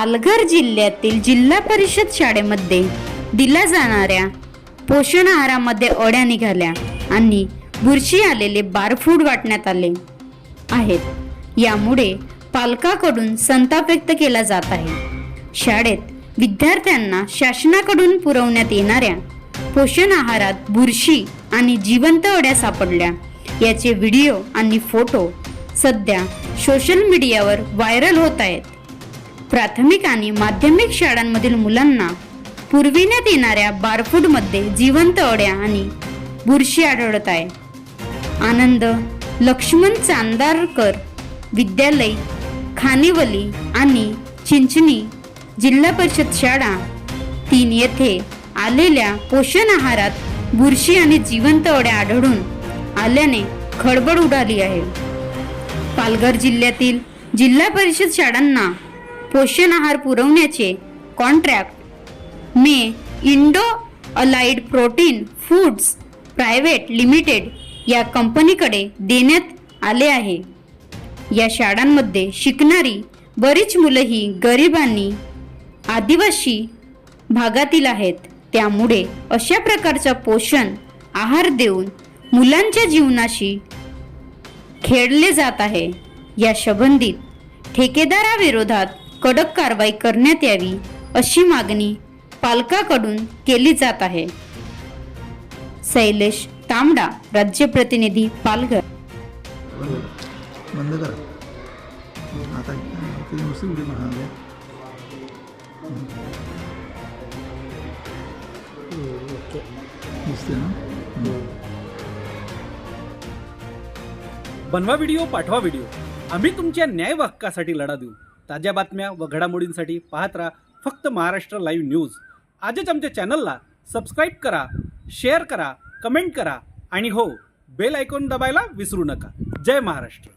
पालघर जिल्ह्यातील जिल्हा परिषद शाळेमध्ये दिल्या जाणाऱ्या पोषण आहारामध्ये अळ्या निघाल्या आणि बुरशी आलेले बारफूड वाटण्यात आले आहेत। यामुळे पालकांकडून संताप व्यक्त केला जात आहे। शाळेत विद्यार्थ्यांना शासनाकडून पुरवण्यात येणाऱ्या पोषण आहारात बुरशी आणि जिवंत अळ्या सापडल्या। याचे व्हिडिओ आणि फोटो सध्या सोशल मीडियावर व्हायरल होत आहेत। प्राथमिक आणि माध्यमिक शाळांमधील मुलांना पुरविण्यात येणाऱ्या बारफूडमध्ये जिवंत अळ्या आणि बुरशी आढळत आहे। आनंद लक्ष्मण चांदारकर विद्यालय खानिवली आणि चिंचणी जिल्हा परिषद शाळा 3 येथे आलेल्या पोषण आहारात बुरशी आणि जिवंत अळ्या आढळून आल्याने खळबळ उडाली आहे। पालघर जिल्ह्यातील जिल्हा परिषद शाळांना पोषण आहार पुरवण्याचे contract Indo allied protein foods private limited या कंपनीकडे देण्यात आले आहे। या शाळांमध्ये शिकणारी बरीच मुलं ही गरीब आणि आदिवासी भागातील आहेत। त्यामुळे अशा प्रकारचा पोषण आहार देऊन मुलांच्या जीवनाशी खेळले जात आहे। या संबंधित ठेकेदाराविरोधात कडक कारवाई करण्यात यावी अशी मागणी पालकांकडून केली जात आहे। शैलेश तांबडा, राज्य प्रतिनिधी, पालघर। बंद करा आता ते नुसती उडी मारणार दिसते ना। बनवा व्हिडिओ, पाठवा व्हिडिओ, आम्ही तुमच्या न्याय हक्कासाठी लढा देऊ। ताज्या बातम्या व घडामोडींसाठी पाहत राहा फक्त महाराष्ट्र लाईव्ह न्यूज। आजच आमच्या चॅनलला सबस्क्राईब करा, शेअर करा, कमेंट करा आणि हो, बेल आयकॉन दबायला विसरू नका। जय महाराष्ट्र।